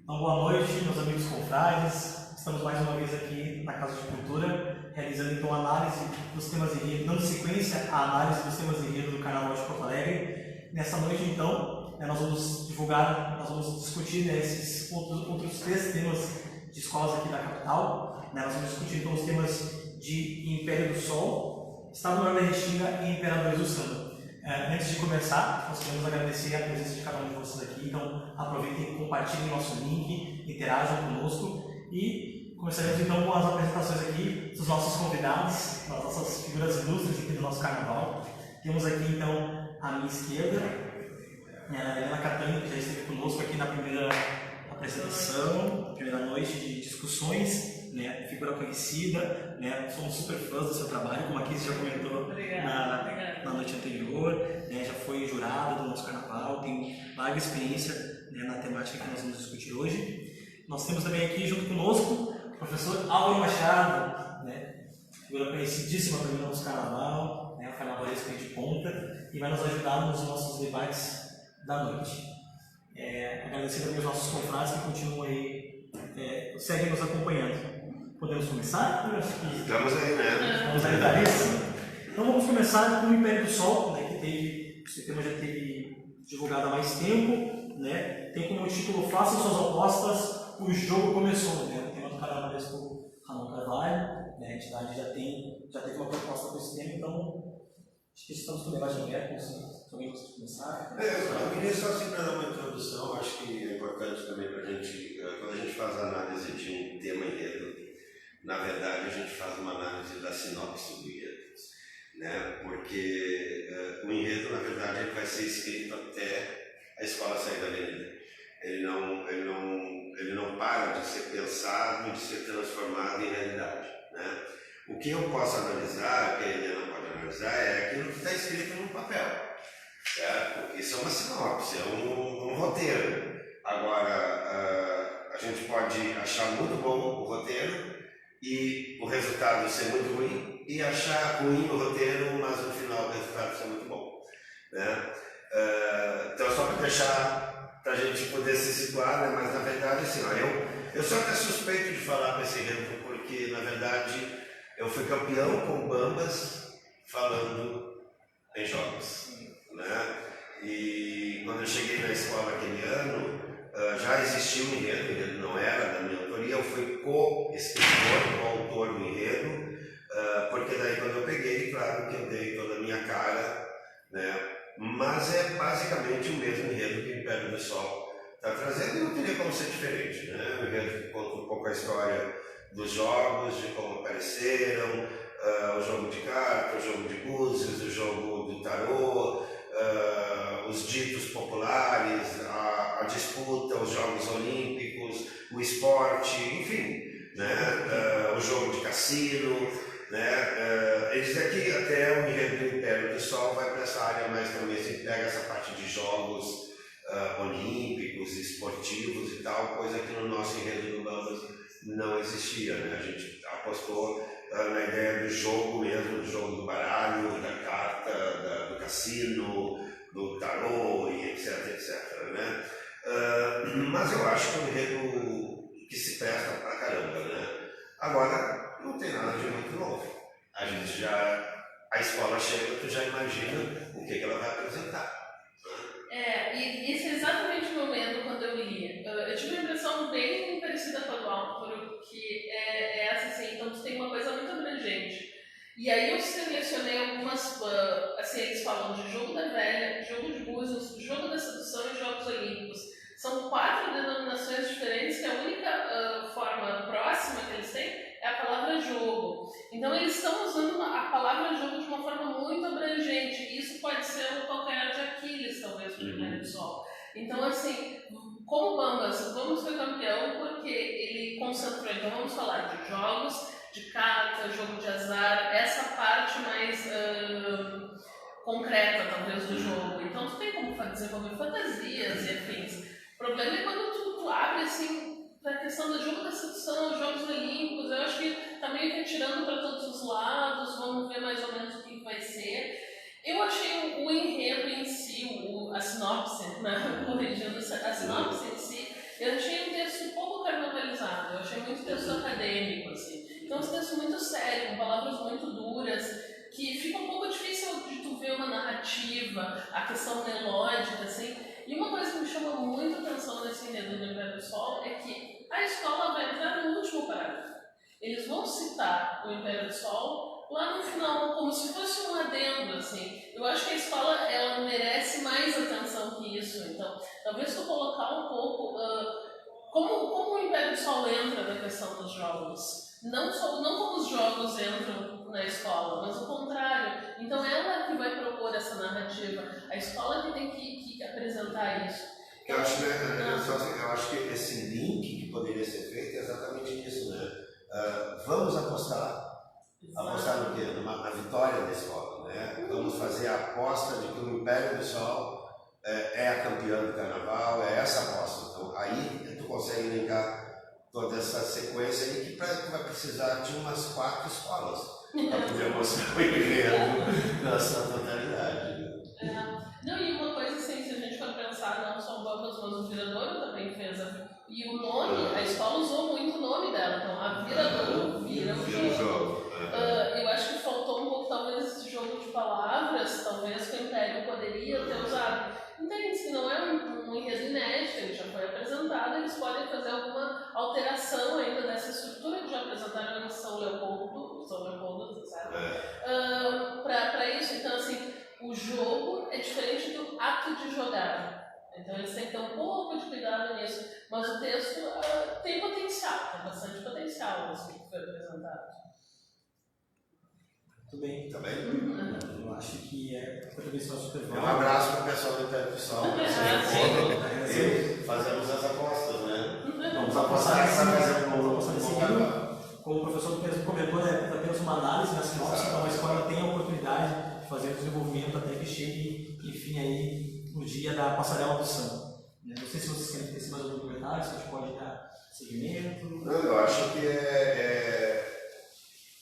Então, boa noite, meus amigos confrades. Estamos mais uma vez aqui na Casa de Cultura, realizando então a análise dos temas de enredo, dando sequência à análise dos temas de enredo do Carnaval de Porto Alegre. Nessa noite, então, nós vamos discutir esses outros três temas de escolas aqui da capital. Nós vamos discutir então os temas de Império do Sol, Estado-Maior da Restinga e Imperadores do Samba. Antes de começar, nós queremos agradecer a presença de cada um de vocês aqui, então aproveitem e compartilhem nosso link, interajam conosco e começaremos então com as apresentações aqui dos nossos convidados, das nossas figuras ilustres aqui do nosso carnaval. Temos aqui então à minha esquerda, a Helena Catani, que já esteve conosco aqui na primeira apresentação, na primeira noite de discussões, né, figura conhecida, né, somos super fãs do seu trabalho, como a Kizzy já comentou na noite anterior, né, já foi jurada do nosso carnaval, tem larga experiência, né, na temática que nós vamos discutir hoje. Nós temos também aqui junto conosco o professor Álvaro Machado, né, figura conhecidíssima também no nosso carnaval, né, carnavalesco de ponta, e vai nos ajudar nos nossos debates da noite. Agradecer também aos nossos confrades que continuam aí, seguem nos acompanhando. Podemos começar? Estamos aí, né? Vamos aí para isso. Então vamos começar com o Império do Sol, né, que esse tema já teve divulgado há mais tempo, né? Tem como título Façam Suas Apostas, o Jogo Começou, né? O tema do carnavalesco Ramon Carvalho, né? A entidade já teve uma proposta com esse tema, então acho que estamos com o debate aberto, se alguém gosta de começar. Eu queria só assim para dar uma introdução, acho que é importante também para a gente, quando a gente faz a análise de um tema enredo, na verdade a gente faz uma análise da sinopse do enredo, né? Porque o enredo, na verdade, ele vai ser escrito até a escola sair da avenida. Ele não para de ser pensado, de ser transformado em realidade, né? O que eu posso analisar, que a Helena pode analisar, é aquilo que está escrito no papel, certo? Isso é uma sinopse, é um roteiro. Agora, a gente pode achar muito bom o roteiro e o resultado ser muito ruim, e achar ruim o roteiro, mas no final o resultado ser muito bom, né? Então, só para deixar, para a gente poder se situar, né? Mas na verdade, assim, ó, eu sou até suspeito de falar com esse exemplo, porque na verdade eu fui campeão com Bambas falando em jogos, né? E quando eu cheguei na escola aquele ano, já existia um enredo, o enredo não era da minha autoria, eu fui co-escritor, co-autor do enredo, porque daí quando eu peguei, claro que eu dei toda a minha cara, né? Mas é basicamente o mesmo enredo que o Império do Sol está trazendo, e não teria como ser diferente, né? O enredo que conta um pouco a história dos jogos, de como apareceram, o jogo de cartas, o jogo de búzios, o jogo do tarô, os ditos populares, a disputa, os Jogos Olímpicos, o esporte, enfim, né? O jogo de cassino, né? Eles aqui, até o enredo do Império do Sol vai para essa área mais também, assim, pega essa parte de jogos olímpicos, esportivos e tal, coisa que no nosso enredo do Bambas não existia, né? A gente apostou na ideia do jogo mesmo, do jogo do baralho, da carta, do cassino, do tarô e etc, né? Mas eu acho que é um enredo que se presta pra caramba, né? Agora, não tem nada de muito novo. A escola chega, tu já imagina o que ela vai apresentar. E esse é exatamente o momento quando eu li. Eu tive uma impressão bem parecida com a do autor, que é essa, assim, então tu tem uma coisa muito abrangente. E aí eu selecionei algumas, assim, eles falam de jogo da velha, jogo de búzios, jogo da sedução e jogos olímpicos. São 4 denominações diferentes, que a única forma próxima que eles têm é a palavra jogo. Então eles estão usando a palavra jogo de uma forma muito abrangente, e isso pode ser um calcanhar de Aquiles, talvez, do Império do Sol. Então, assim, como Bambas, vamos ser campeão porque ele concentrou. Então vamos falar de jogos, de carta, jogo de azar, essa parte mais concreta, talvez, do jogo. Então tu tem como desenvolver fantasias e afins. O problema é quando tu abre, assim, para a questão do jogo da sedução, os Jogos Olímpicos. Eu acho que está meio que atirando para todos os lados, vamos ver mais ou menos o que vai ser. Eu achei o enredo em si, a sinopse, né, corrigindo a sinopse em si, eu achei um texto pouco carnavalizado, eu achei muito texto acadêmico, assim. Então, um texto muito sério, com palavras muito duras, que fica um pouco difícil de tu ver uma narrativa, a questão melódica, assim. E uma coisa que me chama muito atenção nesse enredo do Império do Sol é que a escola vai entrar no último parágrafo. Eles vão citar o Império do Sol lá no final, como se fosse um adendo, assim. Eu acho que a escola, ela merece mais atenção que isso. Então, talvez tu colocar um pouco como o Império do Sol entra na questão dos jogos. Não como os jogos entram na escola, mas o contrário. Então, ela que vai propor essa narrativa. A escola que tem que apresentar isso. Eu acho, eu acho que esse link que poderia ser feito é exatamente isso, né? Vamos apostar no quê? Na vitória da escola, né? Vamos fazer a aposta de que o Império do Sol é a campeã do carnaval, é essa aposta. Então, aí tu consegue linkar toda essa sequência aí que vai precisar de umas 4 escolas para poder mostrar o enredo na sua totalidade. Não, e uma coisa assim, se a gente for pensar, não só o Bambas, mas o Viradouro também fez. E o nome, a escola usou muito o nome dela, então a Viradouro vira o jogo. Eu acho que faltou um pouco, talvez, esse jogo de palavras, talvez que o Império poderia ter usado. Entende? Se não é um enredo inédito, ele já foi apresentado, eles podem fazer alguma alteração ainda dessa estrutura que já apresentaram em São Leopoldo, sabe? Para isso, então, assim, o jogo é diferente do ato de jogar. Então eles têm que ter um pouco de cuidado nisso. Mas o texto tem potencial, tem bastante potencial assim, que foi apresentado. Muito bem. Tá bem? Eu acho que Um abraço para o pessoal do Império do Sol. Fazemos as apostas, né? Vamos apostar nesse livro. Como o professor mesmo comentou, é apenas uma análise na sinopse, então a escola tem a oportunidade de fazer o desenvolvimento até que chegue, enfim, aí no dia da passarela do samba. Não sei se vocês querem ter mais algum comentário, se a gente pode dar seguimento. Não, eu acho que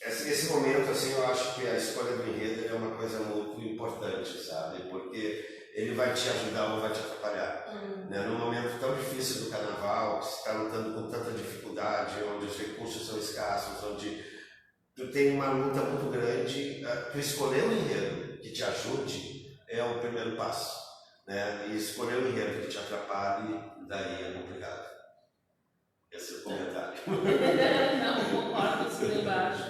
esse momento, assim, eu acho que a escolha do enredo é uma coisa muito importante, sabe? Porque ele vai te ajudar ou vai te atrapalhar. Né? Num momento tão difícil do carnaval, que você está lutando com tanta dificuldade, onde os recursos são escassos, onde tu tem uma luta muito grande, tu escolher um enredo que te ajude é o primeiro passo. Né? E escolher um enredo que te atrapalhe, daí é complicado. Esse é o comentário. Não, concordo assim embaixo.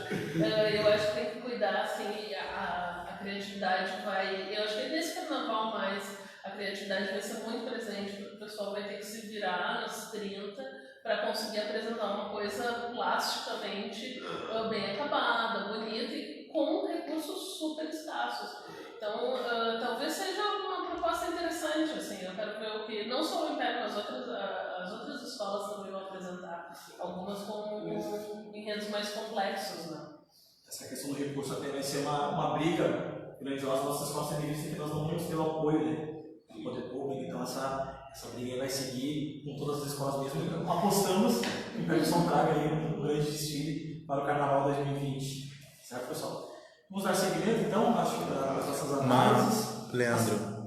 Eu acho que tem que cuidar, assim, a criatividade vai... Eu acho que nesse carnaval mais a criatividade vai ser muito presente, porque o pessoal vai ter que se virar nos 30 para conseguir apresentar uma coisa plasticamente bem acabada, bonita e com recursos super escassos. Então, talvez seja uma proposta interessante, assim, eu quero ver o que, não só o Império, mas as outras escolas também vão apresentar, algumas com enredos mais complexos, né? Essa questão do recurso até vai ser uma briga grandiosa, nossas escolas tendo em vista que nós não vamos ter o apoio, né, do poder público, então essa briga vai seguir com todas as escolas mesmo. Então, apostamos que o Império do Sol traga aí um grande desfile para o Carnaval 2020, certo, pessoal? Vamos dar seguimento, então, acho que para as nossas análises. Leandro,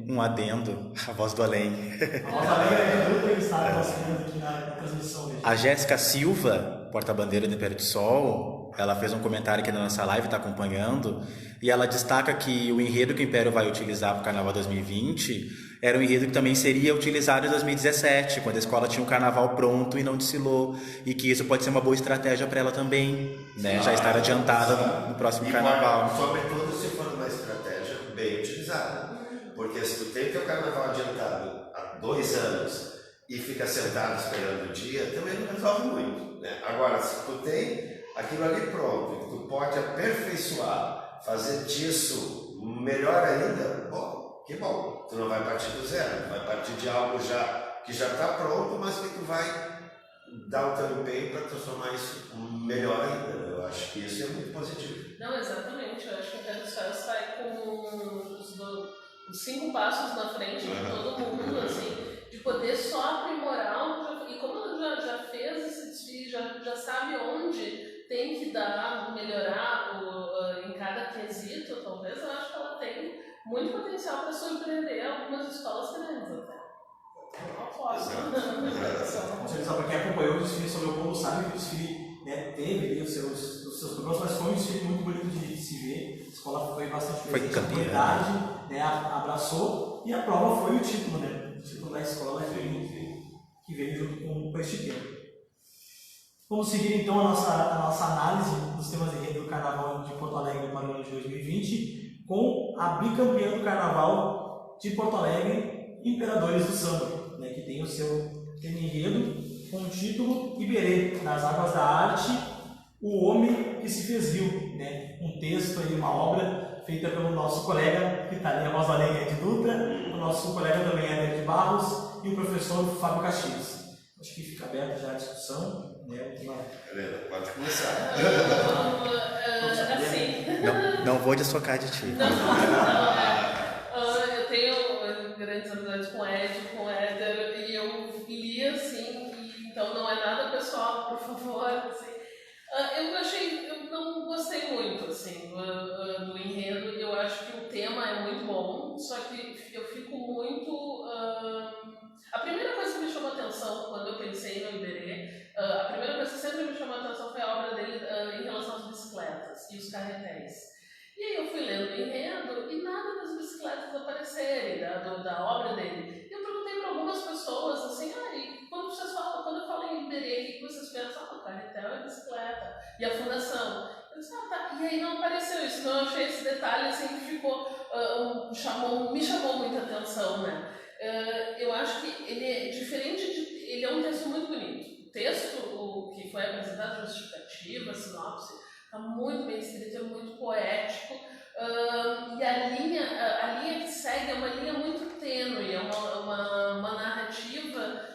um adendo, a voz do além. A voz do além é muito entrevistada aqui na transmissão mesmo. A Jéssica Silva, porta-bandeira do Império do Sol, ela fez um comentário aqui na nossa live, está acompanhando, e ela destaca que o enredo que o Império vai utilizar para o Carnaval 2020 era um enredo que também seria utilizado em 2017, quando a escola tinha um carnaval pronto e não desfilou, e que isso pode ser uma boa estratégia para ela também, né? Já estar adiantada no próximo carnaval. Sobretudo se for uma estratégia bem utilizada, porque se tu tem teu carnaval adiantado há 2 anos e fica sentado esperando o dia, também não resolve muito, né? Agora, se tu tem aquilo ali pronto, e tu pode aperfeiçoar, fazer disso melhor ainda, bom, que bom, tu não vai partir do zero, tu vai partir de algo que já está pronto, mas que tu vai dar o teu empenho para transformar isso melhor ainda. Eu acho que isso é muito positivo. Não, exatamente, eu acho que o Império do Sol sai com os 5 passos na frente de todo mundo, assim, de poder só aprimorar, e como ela já fez esse desfile, já sabe onde tem que melhorar em cada quesito, talvez, eu acho que ela tem muito potencial para surpreender algumas escolas grandes até. Eu aposto. acompanhou o desfile sobre o Leopoldo sabe que o desfile, né, teve ali os seus problemas, mas foi um desfile muito bonito de se ver. A escola foi bastante presente na comunidade, né, abraçou, e a prova foi o título, né? O título da escola que veio junto com este tema. Vamos seguir então a nossa análise dos temas de enredo do Carnaval de Porto Alegre para o ano de 2020 com a bicampeã do Carnaval de Porto Alegre, Imperadores do Samba, né, que tem o seu tema enredo com o título Iberê, nas águas da arte, o homem que se fez rio, né, um texto aí, uma obra feita pelo nosso colega que está ali, a voz da Alegria de Dutra, o nosso colega também é de Barros e o professor Fábio Castilhos. Acho que fica aberta já a discussão. Helena, pode começar. Assim. Não vou desfocar de ti. Eu tenho grandes amizades com o Ed, com o Éder, e eu li assim, então não é nada pessoal, por favor. Assim. Eu não gostei muito assim, do enredo. Eu acho que o tema é muito bom, só que eu fico muito. A primeira coisa que me chamou a atenção quando eu pensei no Iberê, a primeira coisa que sempre me chamou a atenção foi a obra dele em relação às bicicletas e os carretéis. E aí eu fui lendo o enredo e nada das bicicletas aparecerem, da obra dele. E eu perguntei para algumas pessoas assim, e quando eu falo em Iberê, o que vocês pensam? O carretel é a bicicleta. E a fundação? Eu disse, tá. E aí não apareceu isso, então eu achei esse detalhe assim que ficou, me chamou muita atenção, né? Eu acho que ele é diferente ele é um texto muito bonito. O texto que foi apresentado, justificativa, sinopse, está muito bem escrito, é muito poético, e a linha que segue é uma linha muito tênue, é uma narrativa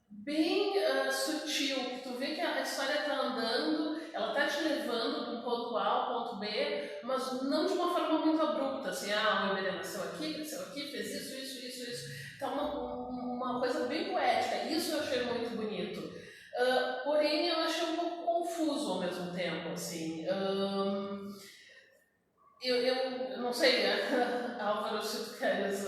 bem sutil, que tu vê que a história está andando, ela está te levando de um ponto A ao ponto B, mas não de uma forma muito abrupta, assim, o Iberê nasceu aqui, cresceu aqui, fez isso. Então, uma coisa bem poética, isso eu achei muito bonito. Porém, eu achei um pouco confuso ao mesmo tempo, assim. Eu não sei, Álvaro, se tu queres...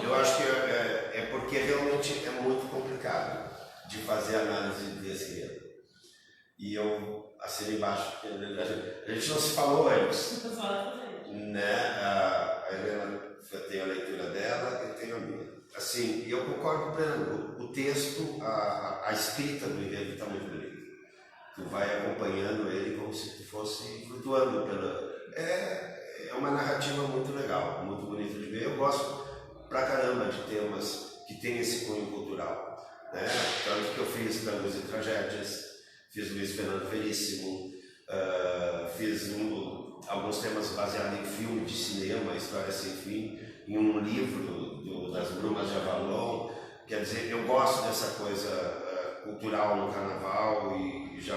Eu acho que é porque realmente é muito complicado de fazer análise desse enredo. E eu assino embaixo, porque a gente não se falou antes. Né? A Helena tem a leitura dela, eu tenho a minha. Assim, eu concordo plenamente. O texto, a escrita do enredo está muito bonita. Tu vai acompanhando ele como se tu fosse flutuando pela... É uma narrativa muito legal, muito bonita de ver. Eu gosto pra caramba de temas que tem esse cunho cultural, né? Tanto que eu fiz Tangos e Tragédias, fiz Luiz Fernando Veríssimo, fiz alguns temas baseados em filme de cinema, História Sem Fim, em um livro das Brumas de Avalon. Quer dizer, eu gosto dessa coisa cultural no carnaval e já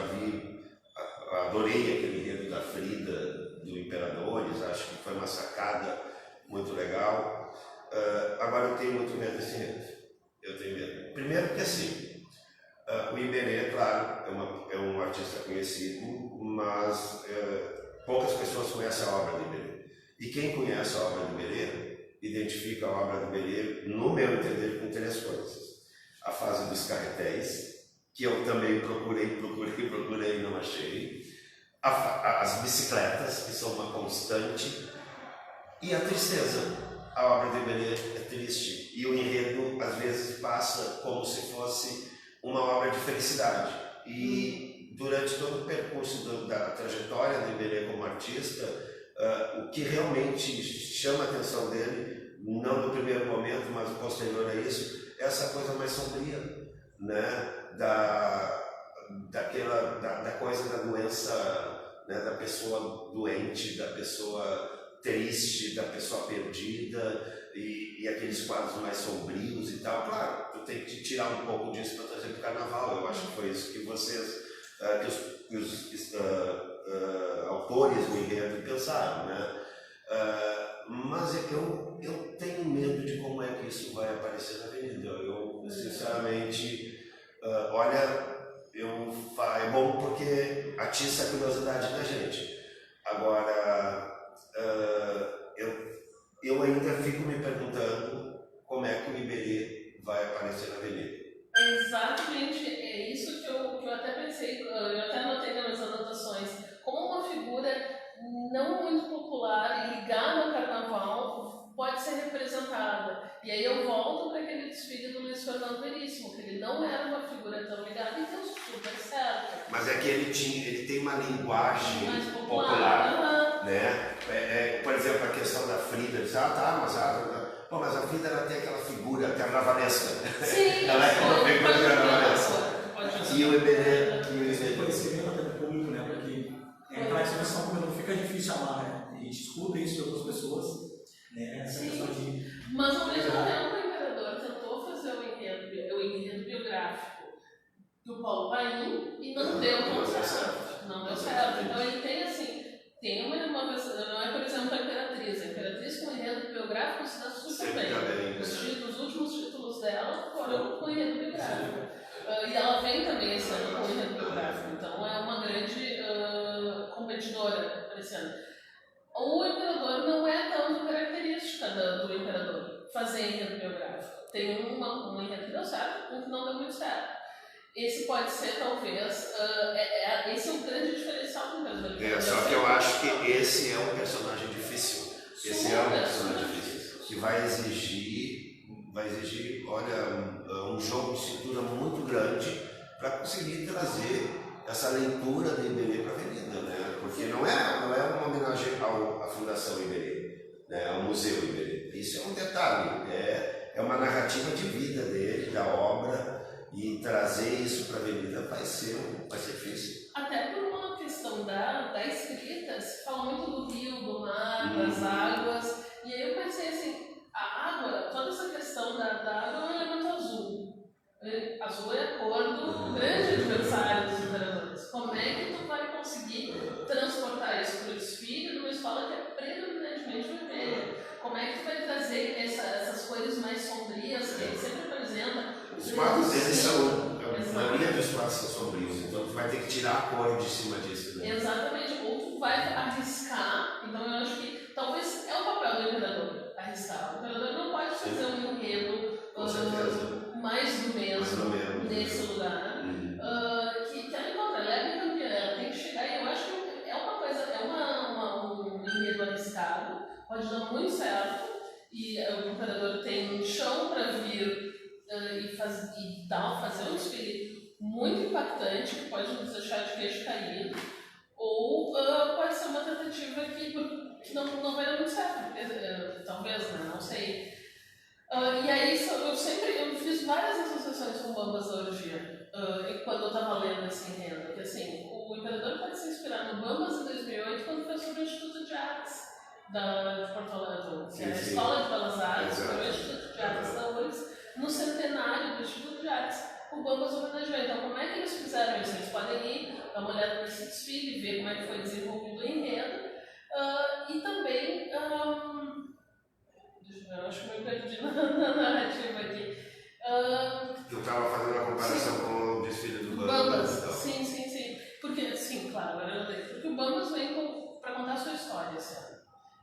adorei aquele enredo da Frida, do Imperadores, acho que foi uma sacada muito legal. Agora eu tenho muito medo desse enredo. Eu tenho medo. Primeiro porque assim, o Iberê, claro, é um artista conhecido, mas poucas pessoas conhecem a obra do Iberê. E quem conhece a obra do Iberê, identifica a obra do Iberê, no meu entender, com três coisas. A fase dos carretéis, que eu também procurei e não achei. As bicicletas, que são uma constante. E a tristeza. A obra do Iberê é triste. E o enredo, às vezes, passa como se fosse uma obra de felicidade. E durante todo o percurso da trajetória do Iberê como artista, o que realmente chama a atenção dele, não no primeiro momento, mas posterior a isso, é essa coisa mais sombria, né? Da coisa da doença, né? Da pessoa doente, da pessoa triste, da pessoa perdida, e aqueles quadros mais sombrios e tal. Claro, tu tem que tirar um pouco disso para trazer para o carnaval. Eu acho que foi isso que vocês, que os autores do enredo pensaram, né? Mas eu tenho medo de como é que isso vai aparecer na avenida. Eu sinceramente, é bom porque atiça a curiosidade da gente. Agora, eu ainda fico me perguntando como é que o Iberê vai aparecer na avenida. Exatamente E aí eu volto para aquele desfile do Luiz Fernando Veríssimo, que ele não era uma figura tão ligada e deu super certo. Mas é que ele tem uma linguagem Mais popular, né? Por exemplo, a questão da Frida, diz, mas a Frida ela tem aquela figura carnavalesca. Sim, ela é uma figura carnavalesca. E o Iberê, conhecimento até do público, né? Porque para essa questão como fica difícil chamar, né? A gente escuta isso de outras pessoas, né? Essa questão de. Mas ao mesmo tempo o Imperador tentou fazer o enredo biográfico do Paulo Paim e não deu tão certo. Não deu certo. Então ele tem assim, tem uma versão, não é por exemplo a Imperatriz com o enredo biográfico se dá super bem. Os últimos títulos dela foram com o enredo biográfico. E ela vem também esse ano com o enredo biográfico, então é uma grande competidora para esse ano. O Imperador não é tanto característica do Imperador fazer enredo biográfico. Tem um enredo que deu certo, um que não deu muito certo. Esse pode ser, talvez, esse é o grande diferencial do Imperador. Só que eu acho que esse é um personagem difícil. Esse é um personagem difícil, que vai exigir, olha, um jogo de cintura muito grande para conseguir trazer essa leitura de Iberê para a Avenida, né? Porque não é uma homenagem à Fundação Iberê, né? Ao Museu Iberê. Isso é um detalhe, é uma narrativa de vida dele, da obra, e trazer isso para a Avenida vai ser difícil. Até por uma questão da escrita, se fala muito do rio, do mar, das águas, e aí eu pensei assim, a água, toda essa questão da água é um elemento azul. Azul é a cor do grande adversário dos imperadores. Como é que tu vai conseguir transportar isso para o desfile numa escola que é predominantemente vermelha? Como é que tu vai trazer essas cores mais sombrias que ele sempre apresenta? Os quadros deles são, a maioria dos quadros são sombrios, então tu vai ter que tirar a cor de cima disso, né? Exatamente, ou tu vai arriscar, então eu acho que talvez é o papel do Imperador, arriscar. O Imperador não pode fazer um enredo mais do mesmo nesse lugar, que ela encontra, ela é bicampeã, ela tem que chegar, e eu acho que é uma coisa, um enredo arriscado, pode dar muito certo, e o Imperador tem um chão para vir fazer um desfile muito impactante, que pode nos deixar de queixo caído, ou pode ser uma tentativa que não vai dar muito certo, talvez, né? Não sei. E aí eu fiz várias associações com Bambas da Orgia, quando eu estava lendo esse enredo, que assim, o Imperador pode se inspirar no Bambas em 2008, quando foi sobre o Instituto de Artes de Porto Alegre, que era a Escola de Belas Artes, foi o Instituto de Artes da URGS, no centenário do Instituto de Artes, o Bambas homenageou. Então, como é que eles fizeram isso? Eles podem ir, dar uma olhada nesse desfile, ver como é que foi desenvolvido o enredo, e também, deixa eu ver, eu acho que eu me perdi na narrativa aqui. Tu estava fazendo uma comparação com o desfile do Bambas. Então. Sim. Porque, sim, claro, agora eu lembrei. Porque o Bambas vem para contar a sua história esse ano.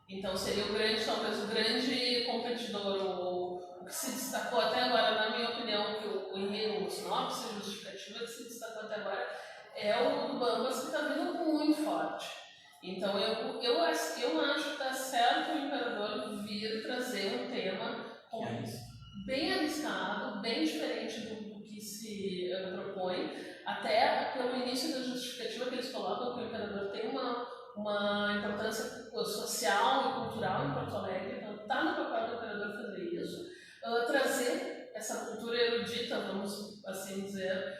Então seria talvez o grande competidor, o que se destacou até agora, na minha opinião, que o enredo, o sinopse justificativa que se destacou até agora é o do Bambas, que está vindo muito forte. Então eu acho que está certo o Imperador vir trazer um tema bem arriscado, bem diferente do que se propõe, até pelo início da justificativa que eles colocam que o Imperador tem uma importância social e cultural em Porto Alegre, então está no papel do Imperador fazer isso, trazer essa cultura erudita, vamos assim dizer,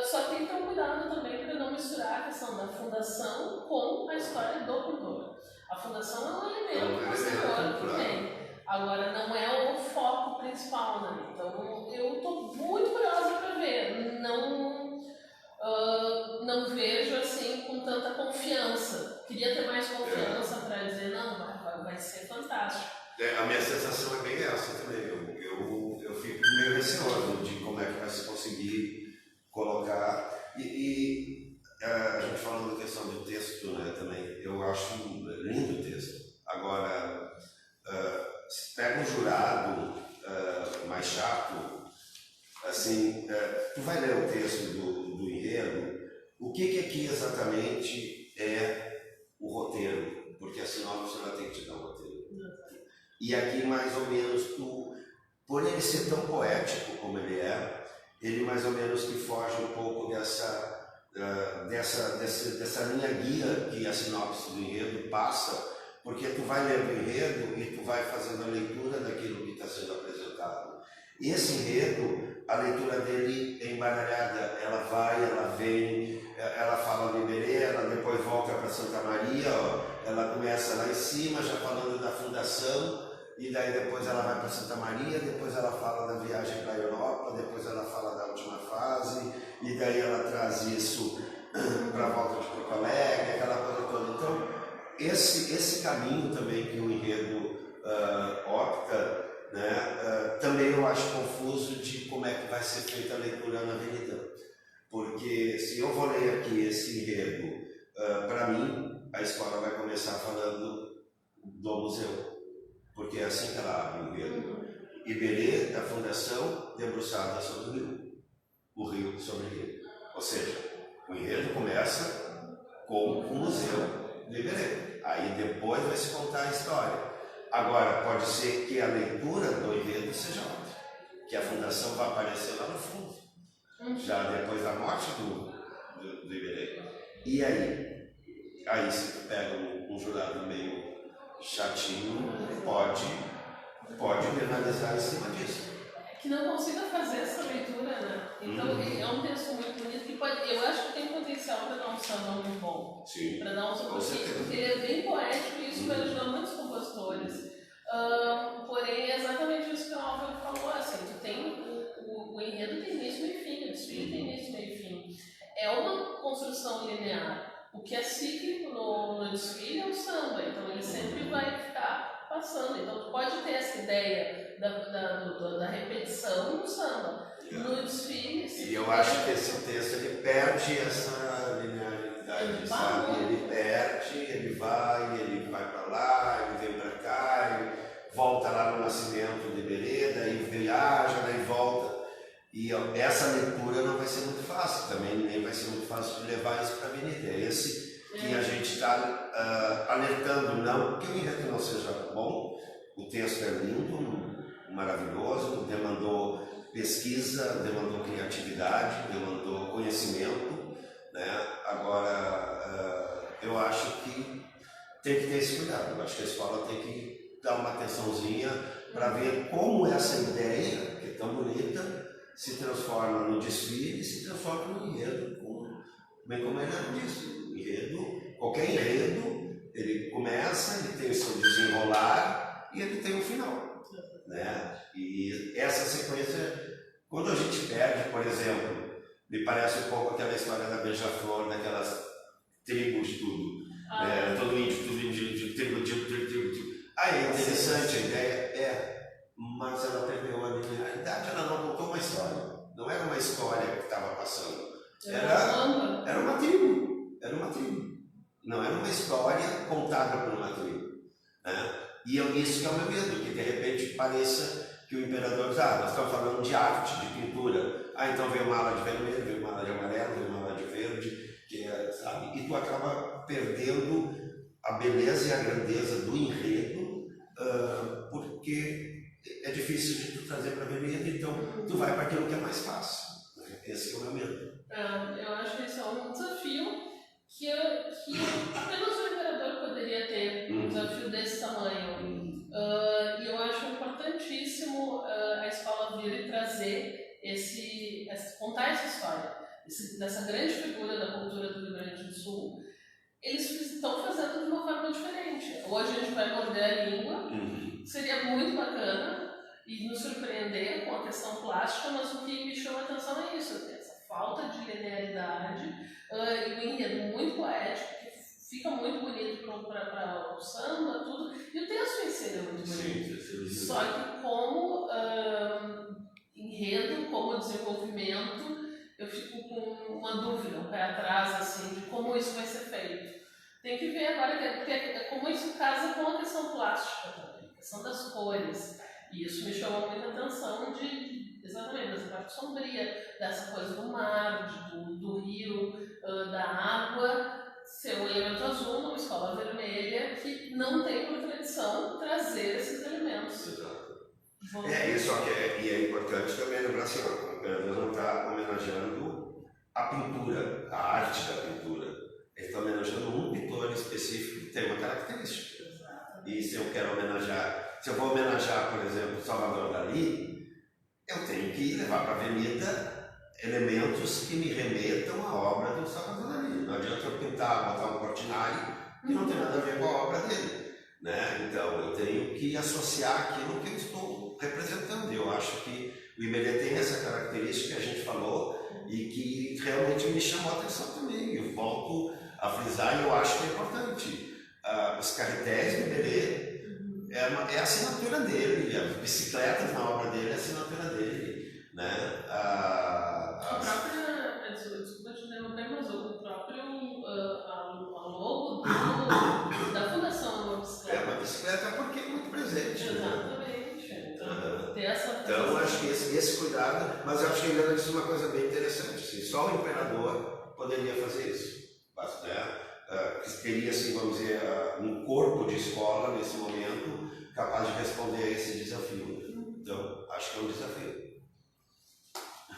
só tem que ter um cuidado também para não misturar a questão da fundação com a história do pintor. A fundação é um elemento posterior que tem. Agora, não é o foco principal, né? Então, eu estou muito curiosa para ver. Não vejo assim com tanta confiança. Queria ter mais confiança para dizer, não, vai ser fantástico. A minha sensação é bem essa também. Eu fico meio receoso de como é que vai se conseguir colocar. A gente falando da questão do texto, né, também, eu acho lindo o texto. Agora, pega um jurado mais chato, assim, tu vai ler o texto do enredo, o que aqui exatamente é o roteiro, porque a sinopse ela tem que te dar um roteiro. E aqui mais ou menos por ele ser tão poético como ele é, ele mais ou menos que foge um pouco dessa linha guia que a sinopse do enredo passa, porque tu vai lendo o enredo e tu vai fazendo a leitura daquilo que está sendo apresentado. E esse enredo, a leitura dele é embaralhada, ela vai, ela vem, ela fala do Iberê, ela depois volta para Santa Maria, ela começa lá em cima já falando da fundação, e daí depois ela vai para Santa Maria, depois ela fala da viagem para a Europa, depois ela fala da última fase, e daí ela traz isso para a volta de Porto Alegre, aquela coisa toda. Então, esse caminho também que o enredo opta, né, também eu acho confuso de como é que vai ser feita a leitura na avenida. Porque se eu vou ler aqui esse enredo, para mim, a escola vai começar falando do museu. Porque é assim que ela abre o enredo. Iberê, da fundação, debruçada sobre o rio. O rio sobre o rio. Ou seja, o enredo começa com o museu do Iberê. Aí depois vai se contar a história. Agora, pode ser que a leitura do enredo seja outra. Que a fundação vai aparecer lá no fundo. Já depois da morte do Iberê. E aí? Aí se tu pega um jurado meio chatinho, pode penalizar em cima disso. Que não consiga fazer essa leitura, né? Então é um texto muito bonito que pode, eu acho que tem potencial para dar um samba muito bom. Sim. Para dar um samba, porque ele é bem poético e isso vai ajudar muitos compositores. Porém, é exatamente isso que o Álvaro falou, assim, tu tem o enredo tem início, meio e fim, o desfile tem início, meio e fim. É uma construção linear. O que é cíclico no desfile é o samba, então ele sempre vai ficar passando. Então tu pode ter essa ideia da repetição no samba. No desfile... E eu acho que esse texto ele perde essa linearidade, sabe? Ele perde, ele vai para lá, ele vem para cá, ele volta lá no nascimento de Iberê, daí viaja, daí volta. E essa leitura não vai ser muito fácil também, nem vai ser muito fácil de levar isso para a avenida. É esse que a gente está alertando, não que o enredo não seja bom, o texto é lindo, maravilhoso, demandou pesquisa, demandou criatividade, demandou conhecimento, né? Agora, eu acho que tem que ter esse cuidado, eu acho que a escola tem que dar uma atençãozinha para ver como essa ideia, que é tão bonita, se transforma no desfile, se transforma no enredo, bem como ele disse. Enredo, qualquer enredo, ele começa, ele tem o seu desenrolar e ele tem um final. Né? E essa sequência, quando a gente perde, por exemplo, me parece um pouco aquela história da Beija-Flor, daquelas tribos, tudo. Todo índio, tribo. Aí é interessante a ideia, mas ela perdeu a linearidade, ela não contou uma história. Não era uma história que estava passando. Era uma tribo. Não era uma história contada por uma tribo. Né? E isso que é o meu medo, que de repente pareça que o imperador diz, nós estamos falando de arte, de pintura. Então veio uma ala de vermelho, veio uma ala de amarelo, veio uma ala de verde, sabe? E tu acaba perdendo a beleza e a grandeza do enredo, porque é difícil de tu trazer para a avenida, então tu vai para aquilo que é mais fácil. Esse é o meu medo. Eu acho que esse é um desafio que apenas o imperador poderia ter, um desafio desse tamanho. E eu acho importantíssimo a escola vir e trazer contar essa história, dessa grande figura da cultura do Rio Grande do Sul. Eles estão fazendo de uma forma diferente. Hoje a gente vai morder a língua, seria muito bacana e nos surpreender com a questão plástica, mas o que me chama a atenção é isso, essa falta de linearidade e um enredo muito poético, que fica muito bonito para o samba, tudo, e o texto em si é muito bonito. Sim. Só que como enredo, como desenvolvimento, eu fico com uma dúvida, um pé atrás, assim, de como isso vai ser feito. Tem que ver agora como isso casa com a questão plástica também, a questão das cores. E isso me chamou muita atenção exatamente dessa parte sombria, dessa coisa do mar, do rio, da água, ser um elemento azul numa escola vermelha, que não tem por tradição trazer esses elementos. Exato. E é importante também lembrar assim, o imperador não está homenageando a pintura, a arte da pintura. Ele está homenageando um pintor específico que tem uma característica. E se eu vou homenagear, por exemplo, Salvador Dalí, eu tenho que levar para a avenida elementos que me remetam à obra do Salvador Dalí. Não adianta eu pintar, botar um cortinário que não tem nada a ver com a obra dele. Né? Então, eu tenho que associar aquilo que eu estou representando. Eu acho que o Imerê tem essa característica que a gente falou e que realmente me chamou a atenção também. Eu volto a frisar e eu acho que é importante. Os carretéis do Imerê é a assinatura dele, as bicicletas na obra dele é a assinatura dele. Né? Desculpa te interromper, mas o próprio a logo da Fundação é uma bicicleta. É uma bicicleta porque é muito presente. Exatamente. Né? Então, ter essa. Então, acho que esse cuidado, mas eu acho que a Helena disse uma coisa bem interessante. Assim, só o imperador poderia fazer isso. Que teria, assim, vamos dizer, um corpo de escola nesse momento capaz de responder a esse desafio. Então, acho que é um desafio.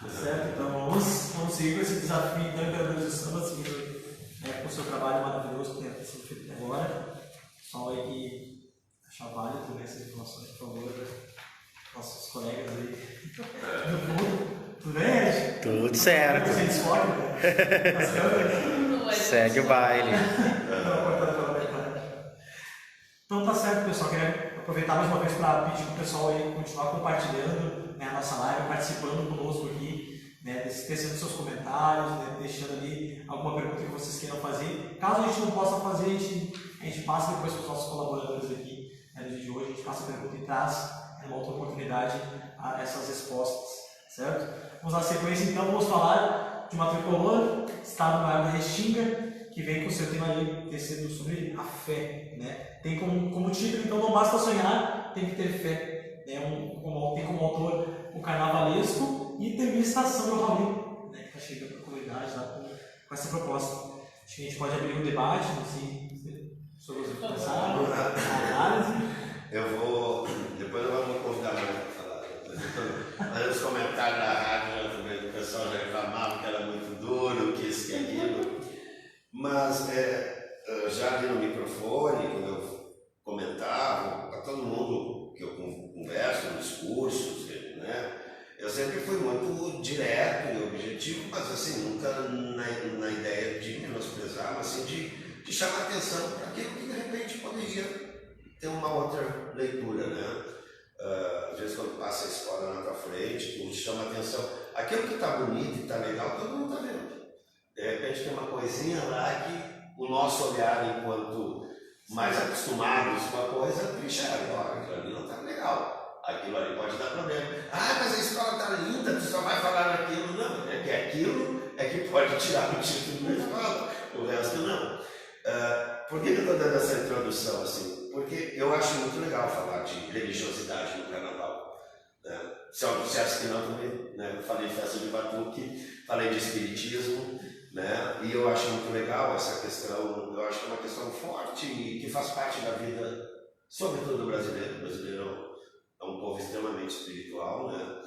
Certo, então vamos seguir com esse desafio então, Imperador dos Sambas, com o seu trabalho maravilhoso que tem sido feito até agora. Pessoal aí que achar válido essas informações, por favor, nossos colegas aí do fundo. Tudo bem, Ed? Tudo certo. Sem desfoque, né? Segue o baile. Então tá certo, pessoal. Queria aproveitar mais uma vez para pedir para o pessoal aí continuar compartilhando, né, a nossa live, participando conosco aqui, né, deixando seus comentários, né, deixando ali alguma pergunta que vocês queiram fazer. Caso a gente não possa fazer, a gente passa depois para os nossos colaboradores aqui, né, no dia de hoje, a gente passa a pergunta e traz uma outra oportunidade a essas respostas, certo? Vamos dar sequência então, vamos falar de uma tricolor, Estado Maior da Restinga, que vem com o seu tema aí tecido sobre a fé, né? Tem como título, então, não basta sonhar, tem que ter fé, né? Tem como autor o Carnavalesco e tem Estação do Raul, né? Que está chegando para a comunidade lá com essa proposta. Acho que a gente pode abrir um debate, assim, sobre os pensaram, a análise. Depois eu vou me convidar mais para falar. Mas os comentários da rádio, o pessoal já reclamava que era muito duro, que isso, que aquilo. Mas já ali no microfone, quando eu comentava, para todo mundo que eu converso, nos cursos, né, eu sempre fui muito direto e objetivo, mas assim, nunca na ideia de menosprezar, mas assim, de chamar atenção para aquilo que de repente poderia ter uma outra leitura, né? Às vezes quando passa a escola na tua frente, tu chama atenção, aquilo que está bonito e está legal, todo mundo está vendo. De repente tem uma coisinha lá que o nosso olhar, enquanto mais acostumados com a coisa, enxerga, olha, aquilo ali não está legal, aquilo ali pode dar problema. Ah, mas a escola está linda, tu só vai falar naquilo. Não, é que aquilo é que pode tirar o título da escola, o resto não. Por que eu estou dando essa introdução assim? Porque eu acho muito legal falar de religiosidade no carnaval. Se eu dissesse que não, também, né? Falei de festa de batuque, falei de espiritismo, né? E eu acho muito legal essa questão. Eu acho que é uma questão forte e que faz parte da vida, sobretudo do brasileiro. O brasileiro é um povo extremamente espiritual, né?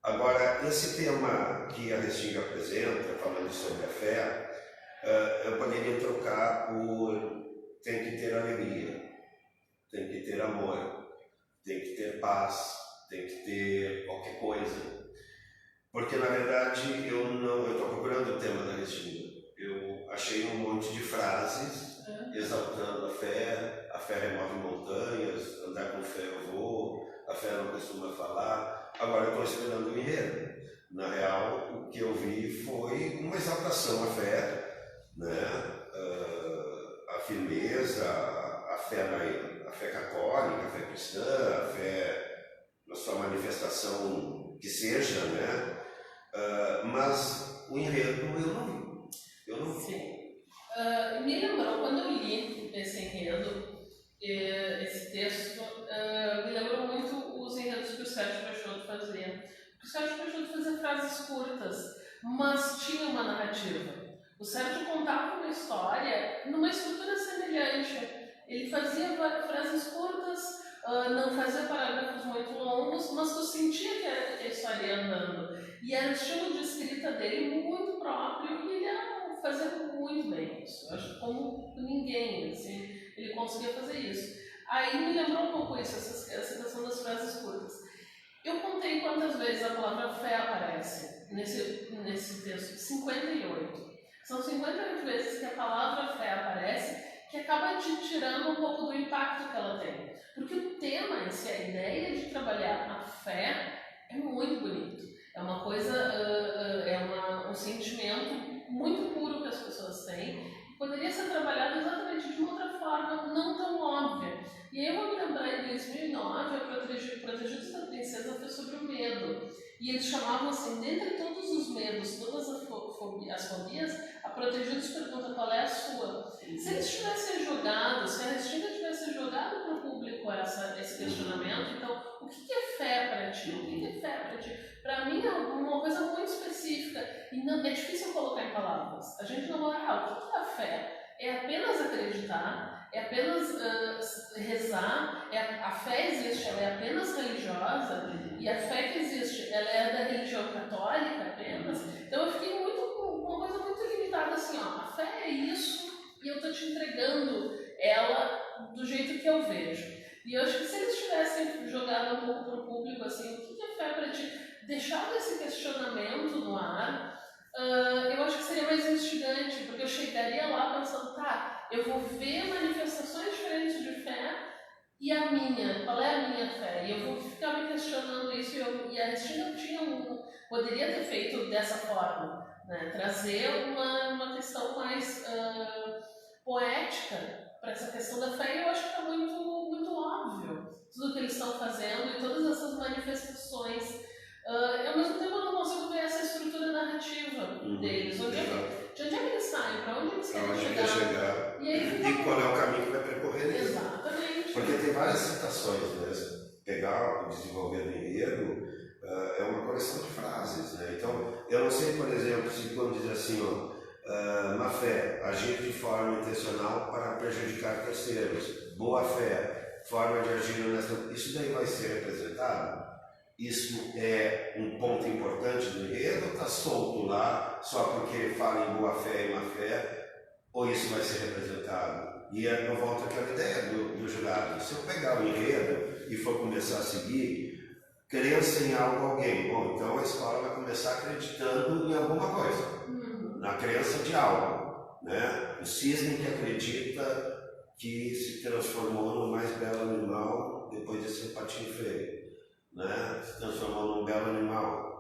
Agora, esse tema que a Restinga apresenta, falando sobre a fé, eu poderia trocar por tem que ter alegria, tem que ter amor, tem que ter paz, tem que ter qualquer coisa. Porque, na verdade, eu estou procurando o tema da Restinga. Eu achei um monte de frases exaltando a fé remove montanhas, andar com fé eu vou, a fé não costuma falar. Agora eu estou esperando o enredo. Na real, o que eu vi foi uma exaltação à fé, né? A firmeza, a fé católica, a fé cristã, a fé na sua manifestação que seja, né? Mas o enredo eu não vi. Sim. Me lembrou, quando eu li esse enredo, esse texto, me lembrou muito os enredos que o Sérgio Peixoto fazia. O Sérgio Peixoto fazia frases curtas, mas tinha uma narrativa. O Sérgio contava uma história numa estrutura semelhante. Ele fazia frases curtas, não fazia parágrafos muito longos, mas tu sentia que a história ia andando. E era o estilo de escrita dele muito próprio e ele fazia muito bem isso. Eu acho que como ninguém, assim, ele conseguia fazer isso. Aí me lembrou um pouco isso, essa questão das frases curtas. Eu contei quantas vezes a palavra fé aparece nesse texto, 58. São 58 vezes que a palavra fé aparece, que acaba te tirando um pouco do impacto que ela tem. Porque o tema em si, a ideia de trabalhar a fé é muito bonito. É uma coisa, um sentimento muito puro que as pessoas têm. Poderia ser trabalhado exatamente de uma outra forma, não tão óbvia. E aí eu vou me lembrar, em 2009, a Protegidos da Princesa foi sobre o medo. E eles chamavam assim, dentre todos os medos, todas as fobias, a Protegidos pergunta qual é a sua. Se eles tivessem jogado, se a Restinga tivesse jogado para o público esse questionamento, então, o que é fé para ti? O que é fé para ti? Para mim é uma coisa muito específica e não, é difícil colocar em palavras. A gente não fala, o que é a fé? É apenas acreditar, é apenas rezar, a fé existe, ela é apenas religiosa, e a fé que existe, ela é da religião católica apenas. Então eu fiquei uma coisa muito limitada assim, a fé é isso, e eu estou te entregando ela do jeito que eu vejo. E eu acho que se eles tivessem jogado um pouco para o público assim, o que é fé para ti? Deixado esse questionamento no ar, eu acho que seria mais instigante, porque eu chegaria lá pensando, eu vou ver manifestações diferentes de fé e a minha, qual é a minha fé? E eu vou ficar me questionando isso, e a Restinga poderia ter feito dessa forma, né? Trazer uma questão mais poética para essa questão da fé, e eu acho que está muito, muito óbvio tudo que eles estão fazendo e todas essas manifestações. Ao mesmo tempo eu não consigo ver essa estrutura narrativa deles. De onde é que eles saem? Para onde eles querem chegar? E qual é o caminho que vai percorrer isso? Exatamente. Porque tem várias citações mesmo. Pegar o desenvolver do enredo é uma coleção de frases, né? Então, eu não sei, por exemplo, se quando diz assim, má fé, agir de forma intencional para prejudicar terceiros. Boa fé, forma de agir honesta. Isso daí vai ser representado? Isso é um ponto importante do enredo ou está solto lá só porque fala em boa fé e má fé? Ou isso vai ser representado? E eu volto àquela ideia do jurado. Se eu pegar o enredo e for começar a seguir crença em algo, alguém, bom, então a escola vai começar acreditando em alguma coisa, na crença de algo, né? O cisne que acredita que se transformou no mais belo animal depois de ser um patinho feio. Né? Se transformou num belo animal.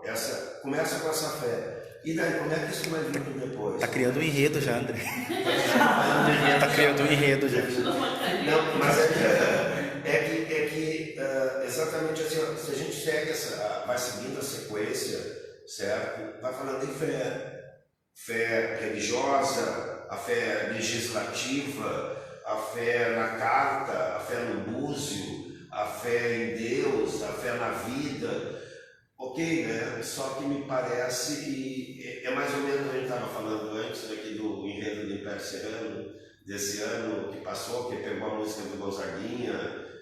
Começa com essa fé. E daí, como é que isso vai vir depois? Tá criando um enredo já, André. Tá criando um enredo já. Não, mas é que exatamente assim, se a gente segue vai seguindo a sequência, certo? Vai falando em fé religiosa, a fé legislativa, a fé na carta, a fé no búzio, a fé em Deus, a fé na vida, ok, né? Só que me parece, e é mais ou menos, a gente estava falando antes aqui do enredo do Império Serrano, desse ano que passou, que pegou a música do Gonzaguinha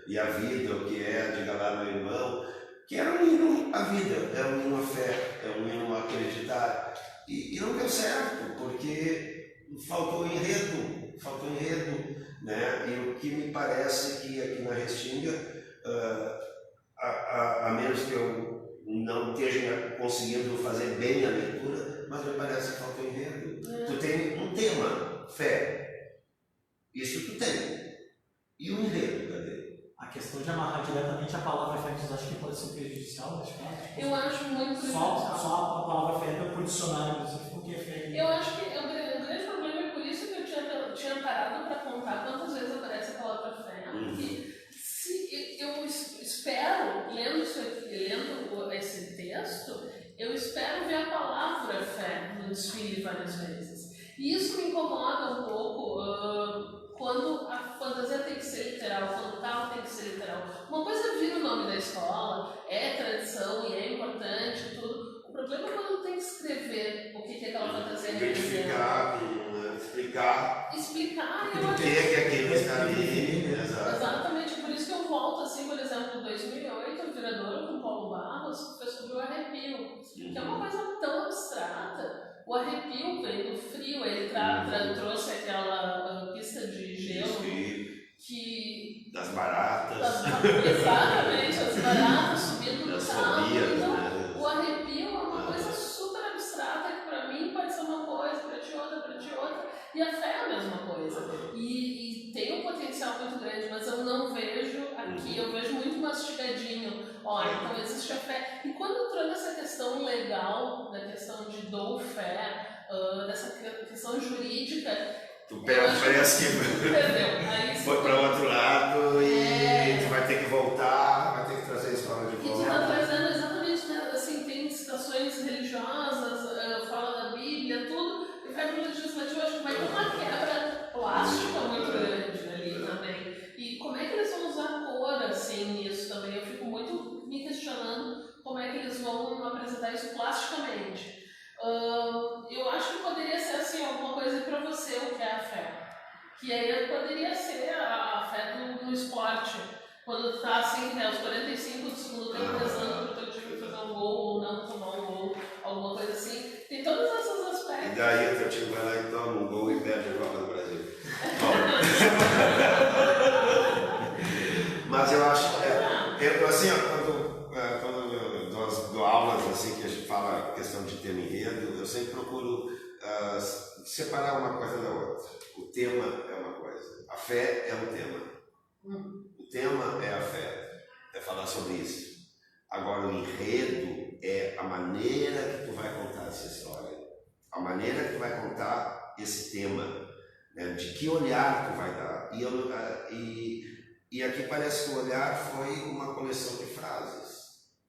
e a vida, o que é, diga lá meu irmão, que era um hino à vida, é um hino à fé, é um hino a acreditar, e não deu certo, porque faltou enredo, né? E o que me parece que aqui na Restinga, a menos que eu não esteja conseguindo fazer bem a leitura, mas me parece que falta enredo. Tu tem um tema, fé. Isso tu tem. E o enredo, cadê? A questão de amarrar diretamente a palavra fé, vocês acham que pode ser prejudicial nesse caso? Eu acho muito prejudicial. Só a palavra fé para o dicionário, porque é fé. Eu acho que o grande problema é por isso que eu tinha parado para contar quantas vezes aparece a palavra fé. Porque eu espero, lendo esse texto, eu espero ver a palavra fé no desfile várias vezes. E isso me incomoda um pouco quando a fantasia tem que ser literal, quando o tal tem que ser literal. Uma coisa é vir o nome da escola, é tradição e é importante, tudo. O problema é quando tem que escrever o que aquela fantasia representa. Explicar e por que aquilo está ali. Exatamente, por isso que eu volto assim, por arrepio, vem do frio, ele trouxe aquela pista de gelo que... Das baratas. Exatamente, as baratas subindo no Das carro. fobias, Então, né? o arrepio é uma coisa super abstrata que para mim pode ser uma coisa, para ti outra, e a fé é a mesma coisa. E tem um potencial muito grande, mas eu não vejo aqui, eu vejo muito mastigadinho. Olha, então existe a fé. E quando entrou nessa questão legal, da questão de dou fé, dessa questão jurídica, Tu parece que foi para outro lado e tu vai ter que voltar, vai ter que trazer a escola de volta. E tu está trazendo exatamente, né, assim, tem citações religiosas, fala da Bíblia, tudo, e vai para o legislativo, acho que vai ter uma quebra plástica muito grande ali também. E como é que eles vão usar cor assim nisso também? Eu fico muito me questionando como é que eles vão apresentar isso plasticamente. Eu acho que poderia ser assim, alguma coisa para você, o que é a fé. Que aí poderia ser a fé no esporte. Quando tu tá assim, né, aos 45 do segundo tempo, rezando pro teu time fazer um gol ou não tomar um gol, alguma coisa assim. Tem todos esses aspectos. E daí o teu time vai lá e toma um gol e perde a Copa do Brasil. Mas eu acho, assim, quando eu dou aulas assim, que a gente fala questão de tema enredo, eu sempre procuro separar uma coisa da outra. O tema é uma coisa, a fé é um tema. O tema é a fé, é falar sobre isso. Agora o enredo é a maneira que tu vai contar essa história, a maneira que tu vai contar esse tema, né? De que olhar tu vai dar. E aqui parece que o olhar foi uma coleção de frases,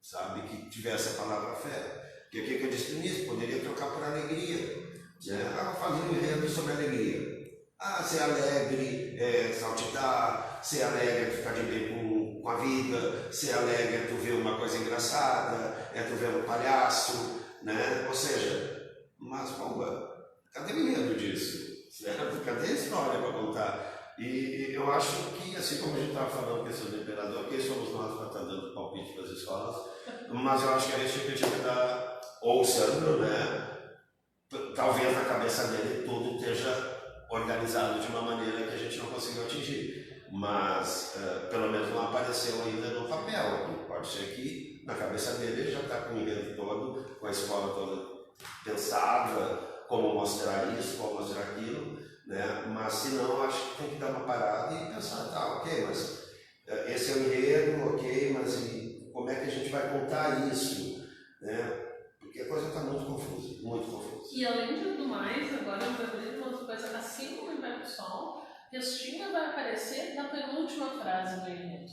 sabe, que tivesse a palavra fé. Porque o que eu disse no início, poderia trocar por alegria, né? Fazer um enredo sobre alegria. Ser alegre é saltitar, ser alegre é ficar de bem com a vida, ser alegre é tu ver uma coisa engraçada, é tu ver um palhaço, né? Ou seja, mas, bomba, cadê o enredo disso? Certo? Cadê a história para contar? E eu acho que, assim como a gente estava falando questão do imperador, quem somos nós para estar dando palpite para as escolas, mas eu acho que a gente tinha que dar, ou o Sandro, né? Talvez na cabeça dele tudo esteja organizado de uma maneira que a gente não conseguiu atingir, mas pelo menos não apareceu ainda no papel. Pode ser que na cabeça dele ele já está com o enredo todo, com a escola toda pensada, como mostrar isso, como mostrar aquilo, né? Mas se não, acho que tem que dar uma parada e pensar, tá, ok, mas esse é o enredo, ok, mas como é que a gente vai contar isso, né? Porque a coisa está muito confusa, muito confusa. E além de tudo mais, agora eu lembrei de uma outra coisa, assim como o Império do Sol, Restinga vai aparecer na penúltima frase do enredo.